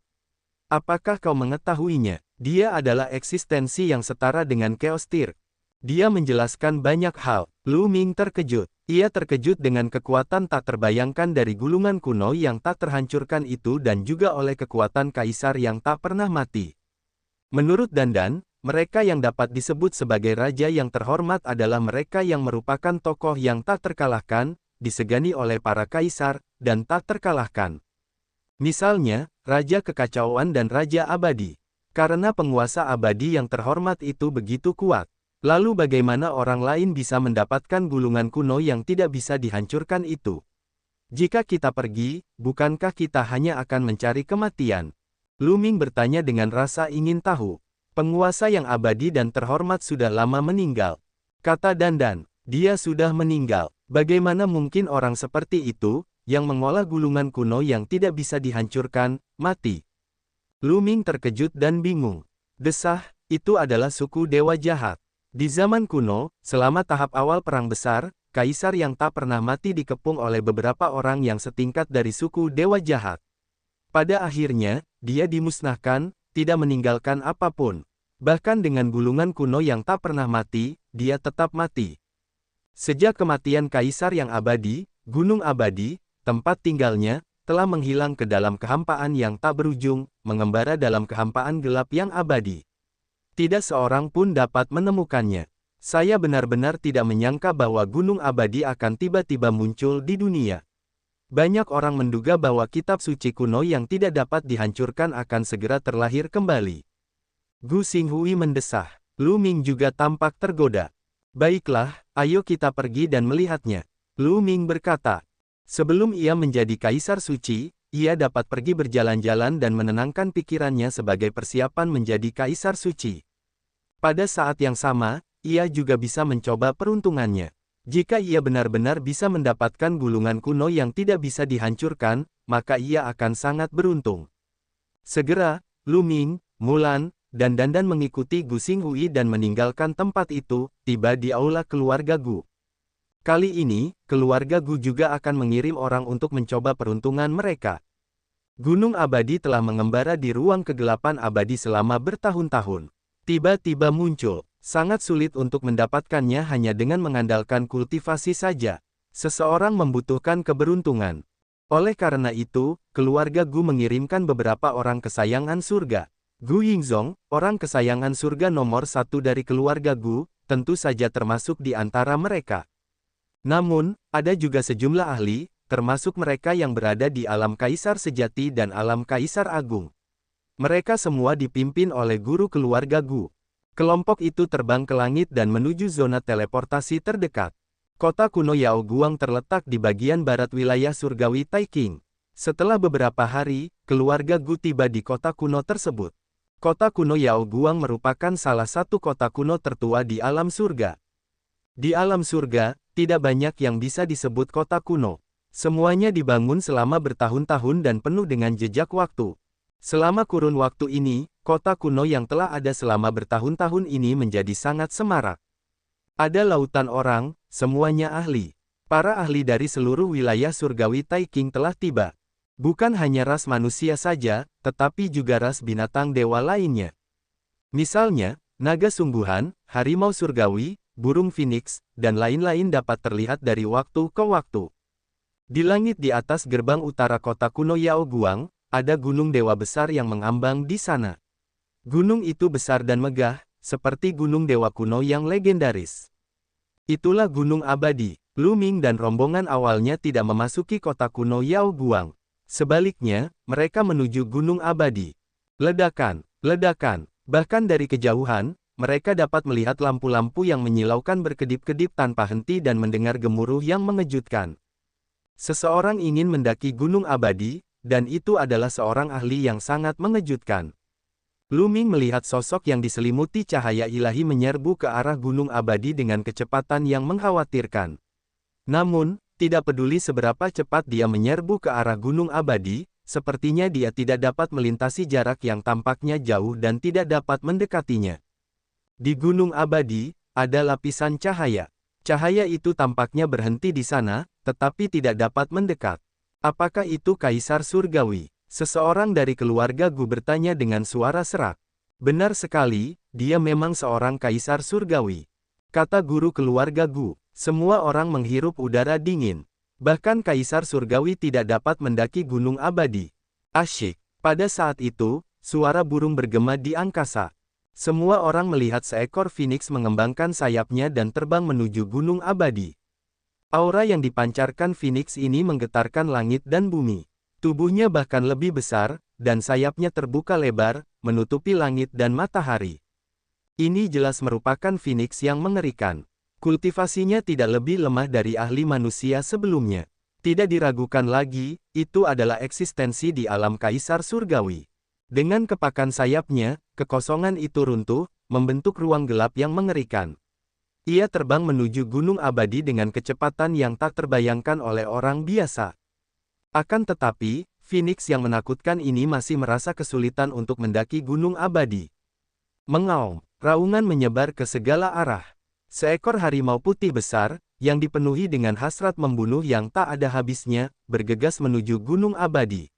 Apakah kau mengetahuinya? Dia adalah eksistensi yang setara dengan Chaos Tear. Dia menjelaskan banyak hal. Lu Ming terkejut. Ia terkejut dengan kekuatan tak terbayangkan dari gulungan kuno yang tak terhancurkan itu dan juga oleh kekuatan kaisar yang tak pernah mati. Menurut Dandan, mereka yang dapat disebut sebagai raja yang terhormat adalah mereka yang merupakan tokoh yang tak terkalahkan, disegani oleh para kaisar, dan tak terkalahkan. Misalnya, Raja Kekacauan dan Raja Abadi. Karena penguasa abadi yang terhormat itu begitu kuat. Lalu bagaimana orang lain bisa mendapatkan gulungan kuno yang tidak bisa dihancurkan itu? Jika kita pergi, bukankah kita hanya akan mencari kematian? Lu Ming bertanya dengan rasa ingin tahu. Penguasa yang abadi dan terhormat sudah lama meninggal. Kata Dandan, dia sudah meninggal. Bagaimana mungkin orang seperti itu, yang mengolah gulungan kuno yang tidak bisa dihancurkan, mati? Lu Ming terkejut dan bingung. Desah, itu adalah suku dewa jahat. Di zaman kuno, selama tahap awal perang besar, kaisar yang tak pernah mati dikepung oleh beberapa orang yang setingkat dari suku dewa jahat. Pada akhirnya, dia dimusnahkan, tidak meninggalkan apapun. Bahkan dengan gulungan kuno yang tak pernah mati, dia tetap mati. Sejak kematian kaisar yang abadi, gunung abadi, tempat tinggalnya, telah menghilang ke dalam kehampaan yang tak berujung, mengembara dalam kehampaan gelap yang abadi. Tidak seorang pun dapat menemukannya. Saya benar-benar tidak menyangka bahwa gunung abadi akan tiba-tiba muncul di dunia. Banyak orang menduga bahwa kitab suci kuno yang tidak dapat dihancurkan akan segera terlahir kembali. Gu Xinghui mendesah. Lu Ming juga tampak tergoda. Baiklah, ayo kita pergi dan melihatnya. Lu Ming berkata. Sebelum ia menjadi kaisar suci, ia dapat pergi berjalan-jalan dan menenangkan pikirannya sebagai persiapan menjadi kaisar suci. Pada saat yang sama, ia juga bisa mencoba peruntungannya. Jika ia benar-benar bisa mendapatkan gulungan kuno yang tidak bisa dihancurkan, maka ia akan sangat beruntung. Segera, Lu Ming, Mulan, dan Dandan mengikuti Gu Xinghui dan meninggalkan tempat itu, tiba di aula keluarga Gu. Kali ini, keluarga Gu juga akan mengirim orang untuk mencoba peruntungan mereka. Gunung abadi telah mengembara di ruang kegelapan abadi selama bertahun-tahun. Tiba-tiba muncul. Sangat sulit untuk mendapatkannya hanya dengan mengandalkan kultivasi saja. Seseorang membutuhkan keberuntungan. Oleh karena itu, keluarga Gu mengirimkan beberapa orang kesayangan surga. Gu Yingzong, orang kesayangan surga nomor 1 dari keluarga Gu, tentu saja termasuk di antara mereka. Namun, ada juga sejumlah ahli, termasuk mereka yang berada di alam kaisar sejati dan alam kaisar agung. Mereka semua dipimpin oleh guru keluarga Gu. Kelompok itu terbang ke langit dan menuju zona teleportasi terdekat. Kota kuno Yao Guang terletak di bagian barat wilayah surgawi Taiking. Setelah beberapa hari, keluarga Gu tiba di kota kuno tersebut. Kota kuno Yao Guang merupakan salah satu kota kuno tertua di alam surga. Di alam surga, tidak banyak yang bisa disebut kota kuno. Semuanya dibangun selama bertahun-tahun dan penuh dengan jejak waktu. Selama kurun waktu ini, kota kuno yang telah ada selama bertahun-tahun ini menjadi sangat semarak. Ada lautan orang, semuanya ahli. Para ahli dari seluruh wilayah surgawi Taiking telah tiba. Bukan hanya ras manusia saja, tetapi juga ras binatang dewa lainnya. Misalnya, naga sungguhan, harimau surgawi, burung phoenix, dan lain-lain dapat terlihat dari waktu ke waktu. Di langit di atas gerbang utara kota kuno Yao Guang, ada gunung dewa besar yang mengambang di sana. Gunung itu besar dan megah, seperti gunung dewa kuno yang legendaris. Itulah gunung abadi. Lu Ming dan rombongan awalnya tidak memasuki kota kuno Yao Guang. Sebaliknya, mereka menuju gunung abadi. Ledakan, ledakan, bahkan dari kejauhan, mereka dapat melihat lampu-lampu yang menyilaukan berkedip-kedip tanpa henti dan mendengar gemuruh yang mengejutkan. Seseorang ingin mendaki gunung abadi, dan itu adalah seorang ahli yang sangat mengejutkan. Lu Ming melihat sosok yang diselimuti cahaya ilahi menyerbu ke arah gunung abadi dengan kecepatan yang mengkhawatirkan. Namun, tidak peduli seberapa cepat dia menyerbu ke arah gunung abadi, sepertinya dia tidak dapat melintasi jarak yang tampaknya jauh dan tidak dapat mendekatinya. Di gunung abadi, ada lapisan cahaya. Cahaya itu tampaknya berhenti di sana, tetapi tidak dapat mendekat. Apakah itu Kaisar Surgawi? Seseorang dari keluarga Gu bertanya dengan suara serak. Benar sekali, dia memang seorang Kaisar Surgawi. Kata guru keluarga Gu. Semua orang menghirup udara dingin. Bahkan Kaisar Surgawi tidak dapat mendaki gunung abadi. Asyik. Pada saat itu, suara burung bergema di angkasa. Semua orang melihat seekor phoenix mengembangkan sayapnya dan terbang menuju gunung abadi. Aura yang dipancarkan phoenix ini menggetarkan langit dan bumi. Tubuhnya bahkan lebih besar, dan sayapnya terbuka lebar, menutupi langit dan matahari. Ini jelas merupakan phoenix yang mengerikan. Kultivasinya tidak lebih lemah dari ahli manusia sebelumnya. Tidak diragukan lagi, itu adalah eksistensi di alam Kaisar Surgawi. Dengan kepakan sayapnya, kekosongan itu runtuh, membentuk ruang gelap yang mengerikan. Ia terbang menuju gunung abadi dengan kecepatan yang tak terbayangkan oleh orang biasa. Akan tetapi, phoenix yang menakutkan ini masih merasa kesulitan untuk mendaki gunung abadi. Mengaum, raungan menyebar ke segala arah. Seekor harimau putih besar, yang dipenuhi dengan hasrat membunuh yang tak ada habisnya, bergegas menuju gunung abadi.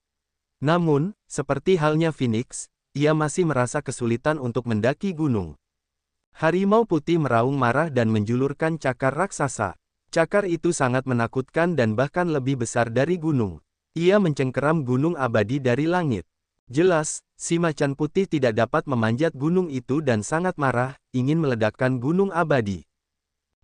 Namun, seperti halnya phoenix, ia masih merasa kesulitan untuk mendaki gunung. Harimau putih meraung marah dan menjulurkan cakar raksasa. Cakar itu sangat menakutkan dan bahkan lebih besar dari gunung. Ia mencengkeram gunung abadi dari langit. Jelas, si macan putih tidak dapat memanjat gunung itu dan sangat marah, ingin meledakkan gunung abadi.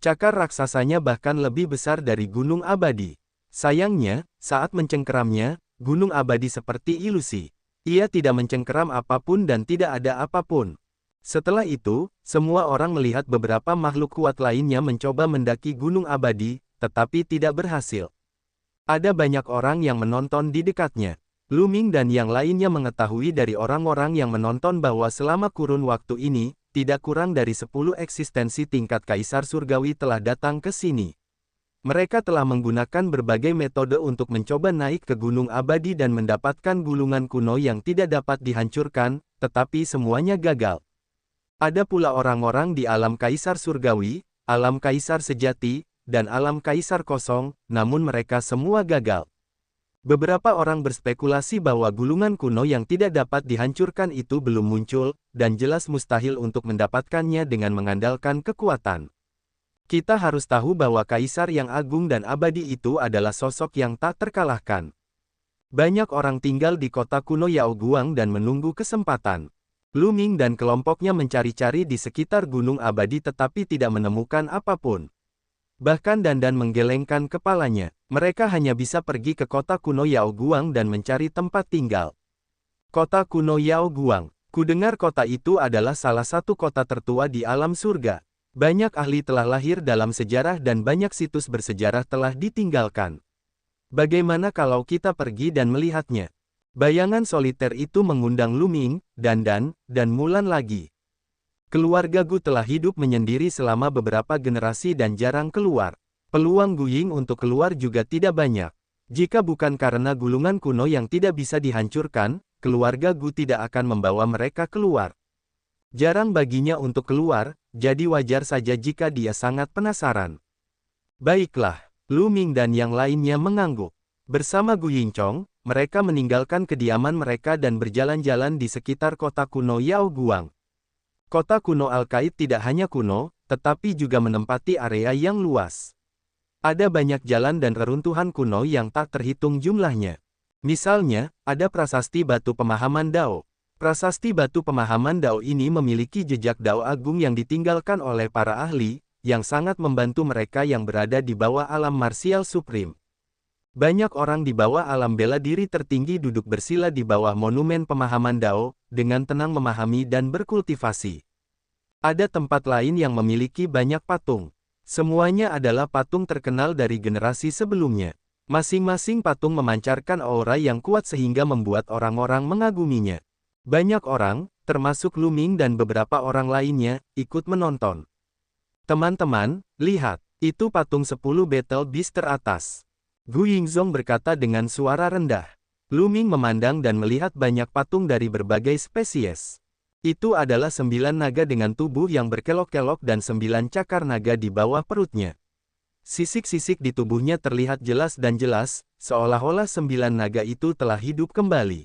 Cakar raksasanya bahkan lebih besar dari gunung abadi. Sayangnya, saat mencengkeramnya, gunung abadi seperti ilusi. Ia tidak mencengkeram apapun dan tidak ada apapun. Setelah itu, semua orang melihat beberapa makhluk kuat lainnya mencoba mendaki gunung abadi, tetapi tidak berhasil. Ada banyak orang yang menonton di dekatnya. Lu Ming dan yang lainnya mengetahui dari orang-orang yang menonton bahwa selama kurun waktu ini, tidak kurang dari 10 eksistensi tingkat Kaisar Surgawi telah datang ke sini. Mereka telah menggunakan berbagai metode untuk mencoba naik ke gunung abadi dan mendapatkan gulungan kuno yang tidak dapat dihancurkan, tetapi semuanya gagal. Ada pula orang-orang di alam Kaisar Surgawi, alam Kaisar Sejati, dan alam Kaisar Kosong, namun mereka semua gagal. Beberapa orang berspekulasi bahwa gulungan kuno yang tidak dapat dihancurkan itu belum muncul, dan jelas mustahil untuk mendapatkannya dengan mengandalkan kekuatan. Kita harus tahu bahwa Kaisar yang agung dan abadi itu adalah sosok yang tak terkalahkan. Banyak orang tinggal di kota kuno Yaoguang dan menunggu kesempatan. Lu Ming dan kelompoknya mencari-cari di sekitar gunung abadi tetapi tidak menemukan apapun. Bahkan Dandan menggelengkan kepalanya. Mereka hanya bisa pergi ke kota kuno Yaoguang dan mencari tempat tinggal. Kota kuno Yaoguang. Kudengar kota itu adalah salah satu kota tertua di alam surga. Banyak ahli telah lahir dalam sejarah dan banyak situs bersejarah telah ditinggalkan. Bagaimana kalau kita pergi dan melihatnya? Bayangan soliter itu mengundang Lu Ming, Dandan, dan Mulan lagi. Keluarga Gu telah hidup menyendiri selama beberapa generasi dan jarang keluar. Peluang Gu Ying untuk keluar juga tidak banyak. Jika bukan karena gulungan kuno yang tidak bisa dihancurkan, keluarga Gu tidak akan membawa mereka keluar. Jarang baginya untuk keluar, jadi wajar saja jika dia sangat penasaran. Baiklah, Lu Ming dan yang lainnya mengangguk. Bersama Gu Yingchong, mereka meninggalkan kediaman mereka dan berjalan-jalan di sekitar kota kuno Yaoguang. Kota kuno Al-Qaid tidak hanya kuno, tetapi juga menempati area yang luas. Ada banyak jalan dan reruntuhan kuno yang tak terhitung jumlahnya. Misalnya, ada prasasti batu pemahaman Dao. Prasasti batu pemahaman Dao ini memiliki jejak Dao agung yang ditinggalkan oleh para ahli, yang sangat membantu mereka yang berada di bawah alam marsial supreme. Banyak orang di bawah alam bela diri tertinggi duduk bersila di bawah monumen pemahaman Dao, dengan tenang memahami dan berkultivasi. Ada tempat lain yang memiliki banyak patung. Semuanya adalah patung terkenal dari generasi sebelumnya. Masing-masing patung memancarkan aura yang kuat sehingga membuat orang-orang mengaguminya. Banyak orang, termasuk Lu Ming dan beberapa orang lainnya, ikut menonton. Teman-teman, lihat, itu patung 10 Battle Beast teratas. Gu Yingzong berkata dengan suara rendah. Lu Ming memandang dan melihat banyak patung dari berbagai spesies. Itu adalah 9 naga dengan tubuh yang berkelok-kelok dan 9 cakar naga di bawah perutnya. Sisik-sisik di tubuhnya terlihat jelas dan jelas, seolah-olah 9 naga itu telah hidup kembali.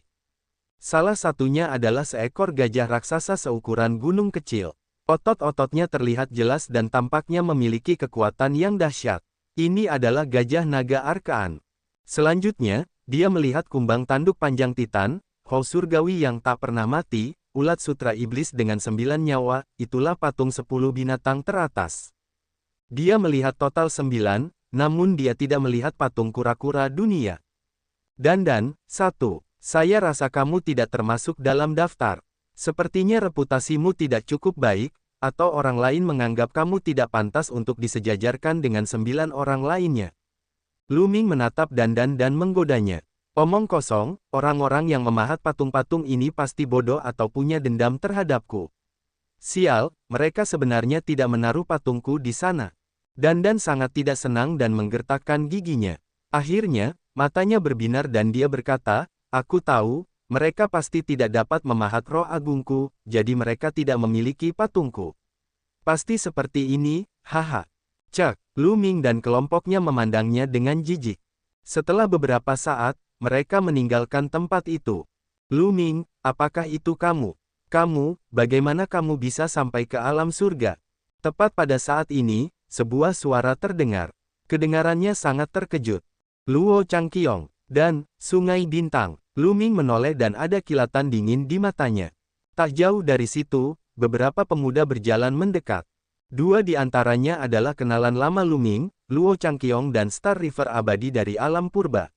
Salah satunya adalah seekor gajah raksasa seukuran gunung kecil. Otot-ototnya terlihat jelas dan tampaknya memiliki kekuatan yang dahsyat. Ini adalah gajah naga Arkaan. Selanjutnya, dia melihat kumbang tanduk panjang Titan, Hou surgawi yang tak pernah mati, ulat sutra iblis dengan 9 nyawa, itulah patung 10 binatang teratas. Dia melihat total 9, namun dia tidak melihat patung kura-kura dunia. Dan, 1. Saya rasa kamu tidak termasuk dalam daftar. Sepertinya reputasimu tidak cukup baik, atau orang lain menganggap kamu tidak pantas untuk disejajarkan dengan 9 orang lainnya. Lu Ming menatap Dandan dan menggodanya. Omong kosong, orang-orang yang memahat patung-patung ini pasti bodoh atau punya dendam terhadapku. Sial, mereka sebenarnya tidak menaruh patungku di sana. Dandan sangat tidak senang dan menggertakkan giginya. Akhirnya, matanya berbinar dan dia berkata, aku tahu, mereka pasti tidak dapat memahat roh agungku, jadi mereka tidak memiliki patungku. Pasti seperti ini, haha. Cek, Lu Ming dan kelompoknya memandangnya dengan jijik. Setelah beberapa saat, mereka meninggalkan tempat itu. Lu Ming, apakah itu kamu? Kamu, bagaimana kamu bisa sampai ke alam surga? Tepat pada saat ini, sebuah suara terdengar. Kedengarannya sangat terkejut. Luo Changqiong dan Sungai Bintang. Lu Ming menoleh dan ada kilatan dingin di matanya. Tak jauh dari situ, beberapa pemuda berjalan mendekat. Dua di antaranya adalah kenalan lama Lu Ming, Luo Changqiong dan Star River abadi dari alam purba.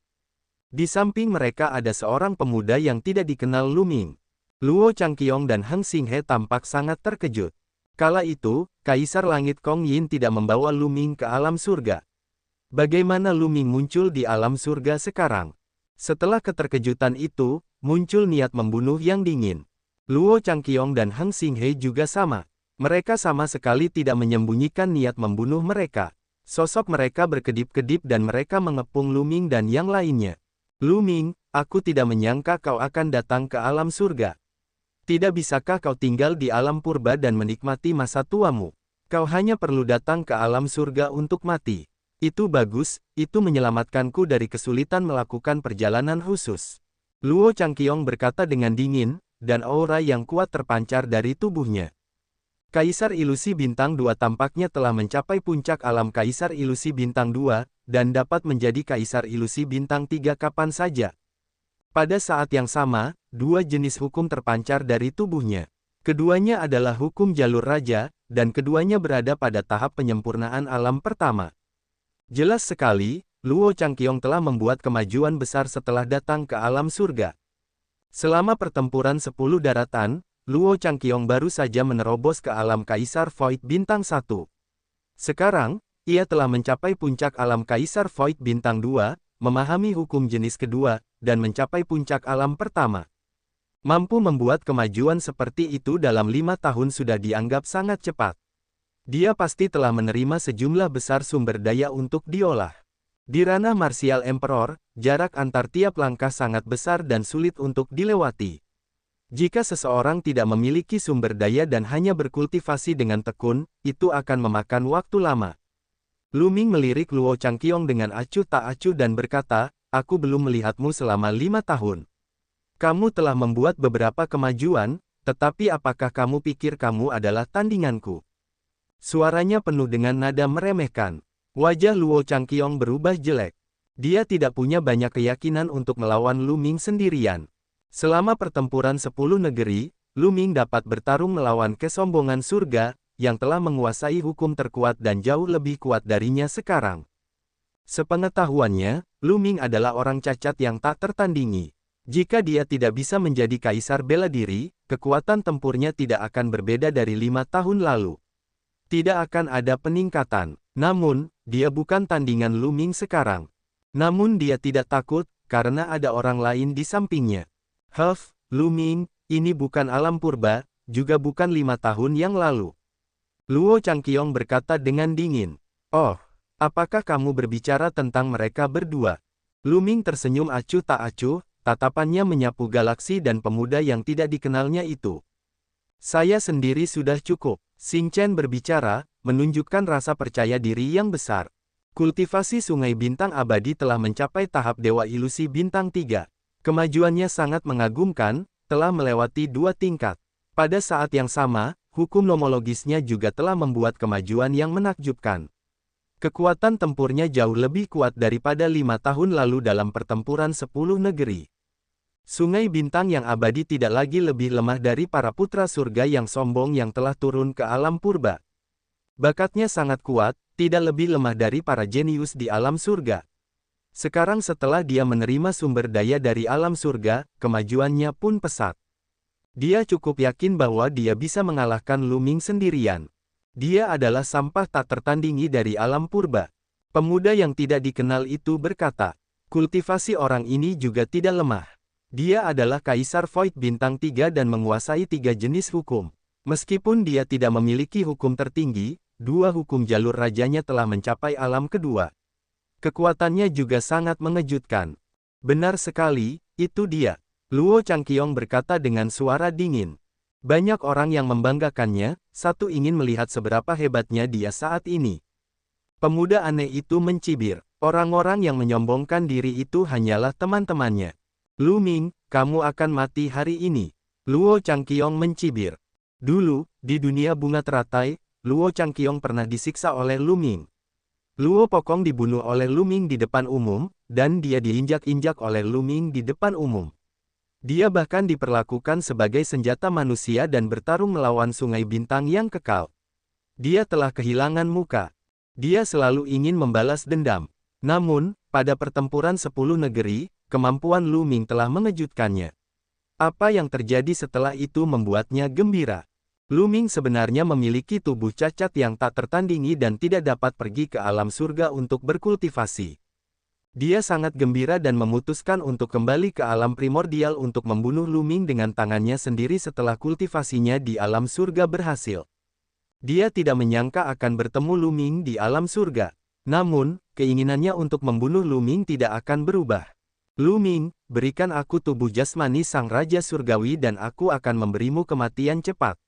Di samping mereka ada seorang pemuda yang tidak dikenal Lu Ming. Luo Changqiong dan Heng Xinghe tampak sangat terkejut. Kala itu, Kaisar Langit Kong Yin tidak membawa Lu Ming ke alam surga. Bagaimana Lu Ming muncul di alam surga sekarang? Setelah keterkejutan itu, muncul niat membunuh yang dingin. Luo Changqiong dan Heng Xinghe juga sama. Mereka sama sekali tidak menyembunyikan niat membunuh mereka. Sosok mereka berkedip-kedip dan mereka mengepung Lu Ming dan yang lainnya. Lu Ming, aku tidak menyangka kau akan datang ke alam surga. Tidak bisakah kau tinggal di alam purba dan menikmati masa tuamu? Kau hanya perlu datang ke alam surga untuk mati. Itu bagus, itu menyelamatkanku dari kesulitan melakukan perjalanan khusus. Luo Changqiong berkata dengan dingin, dan aura yang kuat terpancar dari tubuhnya. Kaisar Ilusi Bintang 2 tampaknya telah mencapai puncak alam Kaisar Ilusi Bintang 2, dan dapat menjadi Kaisar Ilusi Bintang 3 kapan saja. Pada saat yang sama, dua jenis hukum terpancar dari tubuhnya. Keduanya adalah hukum jalur raja, dan keduanya berada pada tahap penyempurnaan alam pertama. Jelas sekali, Luo Changqiong telah membuat kemajuan besar setelah datang ke alam surga. Selama pertempuran 10 daratan, Luo Changqiong baru saja menerobos ke alam Kaisar Void Bintang 1. Sekarang, ia telah mencapai puncak alam Kaisar Void Bintang 2, memahami hukum jenis kedua, dan mencapai puncak alam pertama. Mampu membuat kemajuan seperti itu dalam 5 tahun sudah dianggap sangat cepat. Dia pasti telah menerima sejumlah besar sumber daya untuk diolah. Di ranah Martial Emperor, jarak antar tiap langkah sangat besar dan sulit untuk dilewati. Jika seseorang tidak memiliki sumber daya dan hanya berkultivasi dengan tekun, itu akan memakan waktu lama. Lu Ming melirik Luo Changqiong dengan acuh tak acuh dan berkata, aku belum melihatmu selama 5 tahun. Kamu telah membuat beberapa kemajuan, tetapi apakah kamu pikir kamu adalah tandinganku? Suaranya penuh dengan nada meremehkan. Wajah Luo Changqiong berubah jelek. Dia tidak punya banyak keyakinan untuk melawan Lu Ming sendirian. Selama pertempuran 10 negeri, Lu Ming dapat bertarung melawan kesombongan surga, yang telah menguasai hukum terkuat dan jauh lebih kuat darinya sekarang. Sepengetahuannya, Lu Ming adalah orang cacat yang tak tertandingi. Jika dia tidak bisa menjadi kaisar bela diri, kekuatan tempurnya tidak akan berbeda dari 5 tahun lalu. Tidak akan ada peningkatan. Namun, dia bukan tandingan Lu Ming sekarang. Namun dia tidak takut, karena ada orang lain di sampingnya. Lu Ming, ini bukan alam purba, juga bukan 5 tahun yang lalu. Luo Changqiong berkata dengan dingin. Oh, apakah kamu berbicara tentang mereka berdua? Lu Ming tersenyum acuh tak acuh, tatapannya menyapu galaksi dan pemuda yang tidak dikenalnya itu. Saya sendiri sudah cukup. Xing Chen berbicara, menunjukkan rasa percaya diri yang besar. Kultivasi Sungai Bintang Abadi telah mencapai tahap Dewa Ilusi Bintang 3. Kemajuannya sangat mengagumkan, telah melewati 2 tingkat. Pada saat yang sama, hukum nomologisnya juga telah membuat kemajuan yang menakjubkan. Kekuatan tempurnya jauh lebih kuat daripada 5 tahun lalu dalam pertempuran 10 negeri. Sungai Bintang yang abadi tidak lagi lebih lemah dari para putra surga yang sombong yang telah turun ke alam purba. Bakatnya sangat kuat, tidak lebih lemah dari para jenius di alam surga. Sekarang setelah dia menerima sumber daya dari alam surga, kemajuannya pun pesat. Dia cukup yakin bahwa dia bisa mengalahkan Lu Ming sendirian. Dia adalah sampah tak tertandingi dari alam purba. Pemuda yang tidak dikenal itu berkata, kultivasi orang ini juga tidak lemah. Dia adalah Kaisar Void Bintang 3 dan menguasai 3 jenis hukum. Meskipun dia tidak memiliki hukum tertinggi, 2 hukum jalur rajanya telah mencapai alam kedua. Kekuatannya juga sangat mengejutkan. Benar sekali, itu dia. Luo Changqiong berkata dengan suara dingin. Banyak orang yang membanggakannya, satu ingin melihat seberapa hebatnya dia saat ini. Pemuda aneh itu mencibir. Orang-orang yang menyombongkan diri itu hanyalah teman-temannya. Lu Ming, kamu akan mati hari ini. Luo Changqiong mencibir. Dulu, di dunia bunga teratai, Luo Changqiong pernah disiksa oleh Lu Ming. Luo Pokong dibunuh oleh Lu Ming di depan umum, dan dia diinjak-injak oleh Lu Ming di depan umum. Dia bahkan diperlakukan sebagai senjata manusia dan bertarung melawan Sungai Bintang yang kekal. Dia telah kehilangan muka. Dia selalu ingin membalas dendam. Namun, pada pertempuran 10 negeri, kemampuan Lu Ming telah mengejutkannya. Apa yang terjadi setelah itu membuatnya gembira. Lu Ming sebenarnya memiliki tubuh cacat yang tak tertandingi dan tidak dapat pergi ke alam surga untuk berkultivasi. Dia sangat gembira dan memutuskan untuk kembali ke alam primordial untuk membunuh Lu Ming dengan tangannya sendiri setelah kultivasinya di alam surga berhasil. Dia tidak menyangka akan bertemu Lu Ming di alam surga. Namun, keinginannya untuk membunuh Lu Ming tidak akan berubah. Lu Ming, berikan aku tubuh jasmani sang Raja Surgawi dan aku akan memberimu kematian cepat.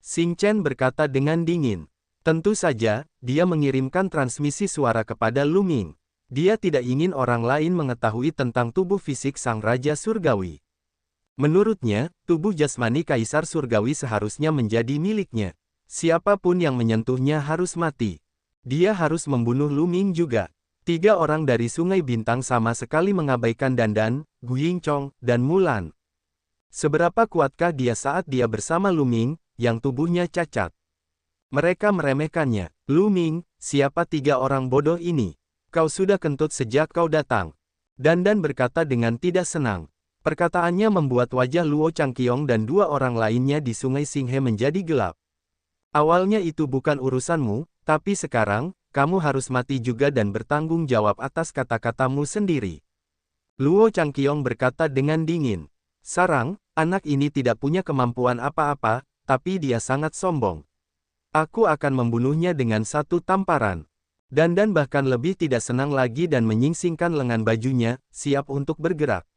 Xing Chen berkata dengan dingin. Tentu saja, dia mengirimkan transmisi suara kepada Lu Ming. Dia tidak ingin orang lain mengetahui tentang tubuh fisik sang Raja Surgawi. Menurutnya, tubuh jasmani Kaisar Surgawi seharusnya menjadi miliknya. Siapapun yang menyentuhnya harus mati. Dia harus membunuh Lu Ming juga. 3 orang dari Sungai Bintang sama sekali mengabaikan Dandan, Gu Yingchong, dan Mulan. Seberapa kuatkah dia saat dia bersama Lu Ming, yang tubuhnya cacat? Mereka meremehkannya. Lu Ming, siapa 3 orang bodoh ini? Kau sudah kentut sejak kau datang. Dandan berkata dengan tidak senang. Perkataannya membuat wajah Luo Changqiong dan 2 orang lainnya di Sungai Xinghe menjadi gelap. Awalnya itu bukan urusanmu, tapi sekarang, kamu harus mati juga dan bertanggung jawab atas kata-katamu sendiri. Luo Changqiong berkata dengan dingin. Sarang, anak ini tidak punya kemampuan apa-apa, tapi dia sangat sombong. Aku akan membunuhnya dengan 1 tamparan. Dandan bahkan lebih tidak senang lagi dan menyingsingkan lengan bajunya, siap untuk bergerak.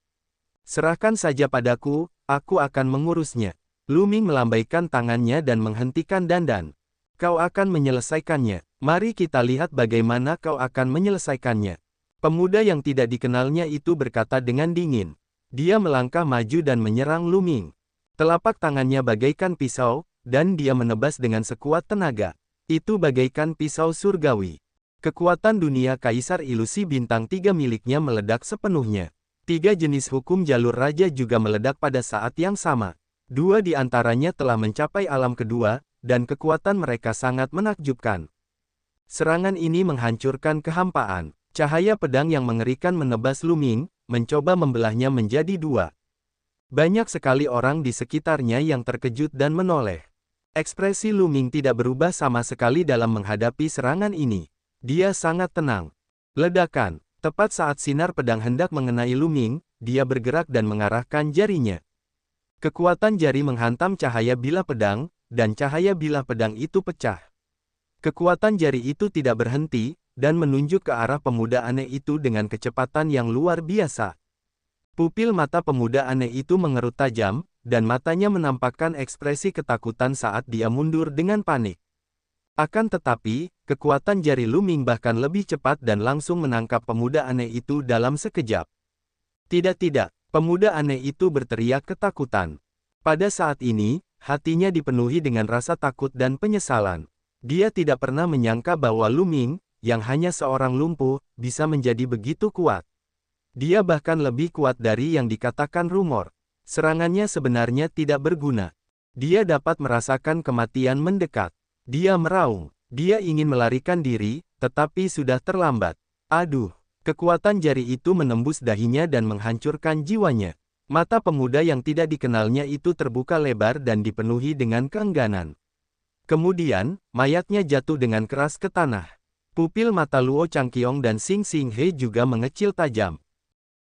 Serahkan saja padaku, aku akan mengurusnya. Lu Ming melambaikan tangannya dan menghentikan Dandan. Kau akan menyelesaikannya. Mari kita lihat bagaimana kau akan menyelesaikannya. Pemuda yang tidak dikenalnya itu berkata dengan dingin. Dia melangkah maju dan menyerang Lu Ming. Telapak tangannya bagaikan pisau, dan dia menebas dengan sekuat tenaga. Itu bagaikan pisau surgawi. Kekuatan dunia Kaisar Ilusi Bintang 3 miliknya meledak sepenuhnya. 3 jenis hukum jalur raja juga meledak pada saat yang sama. 2 di antaranya telah mencapai alam kedua, dan kekuatan mereka sangat menakjubkan. Serangan ini menghancurkan kehampaan. Cahaya pedang yang mengerikan menebas Lu Ming, mencoba membelahnya menjadi 2. Banyak sekali orang di sekitarnya yang terkejut dan menoleh. Ekspresi Lu Ming tidak berubah sama sekali dalam menghadapi serangan ini. Dia sangat tenang. Ledakan. Tepat saat sinar pedang hendak mengenai Lu Ming, dia bergerak dan mengarahkan jarinya. Kekuatan jari menghantam cahaya bilah pedang, dan cahaya bilah pedang itu pecah. Kekuatan jari itu tidak berhenti, dan menunjuk ke arah pemuda aneh itu dengan kecepatan yang luar biasa. Pupil mata pemuda aneh itu mengerut tajam, dan matanya menampakkan ekspresi ketakutan saat dia mundur dengan panik. Akan tetapi, kekuatan jari Lu Ming bahkan lebih cepat dan langsung menangkap pemuda aneh itu dalam sekejap. Tidak, pemuda aneh itu berteriak ketakutan. Pada saat ini, hatinya dipenuhi dengan rasa takut dan penyesalan. Dia tidak pernah menyangka bahwa Lu Ming, yang hanya seorang lumpuh, bisa menjadi begitu kuat. Dia bahkan lebih kuat dari yang dikatakan rumor. Serangannya sebenarnya tidak berguna. Dia dapat merasakan kematian mendekat. Dia meraung. Dia ingin melarikan diri, tetapi sudah terlambat. Aduh, kekuatan jari itu menembus dahinya dan menghancurkan jiwanya. Mata pemuda yang tidak dikenalnya itu terbuka lebar dan dipenuhi dengan keengganan. Kemudian, mayatnya jatuh dengan keras ke tanah. Pupil mata Luo Changqiong dan Xing Xing He juga mengecil tajam.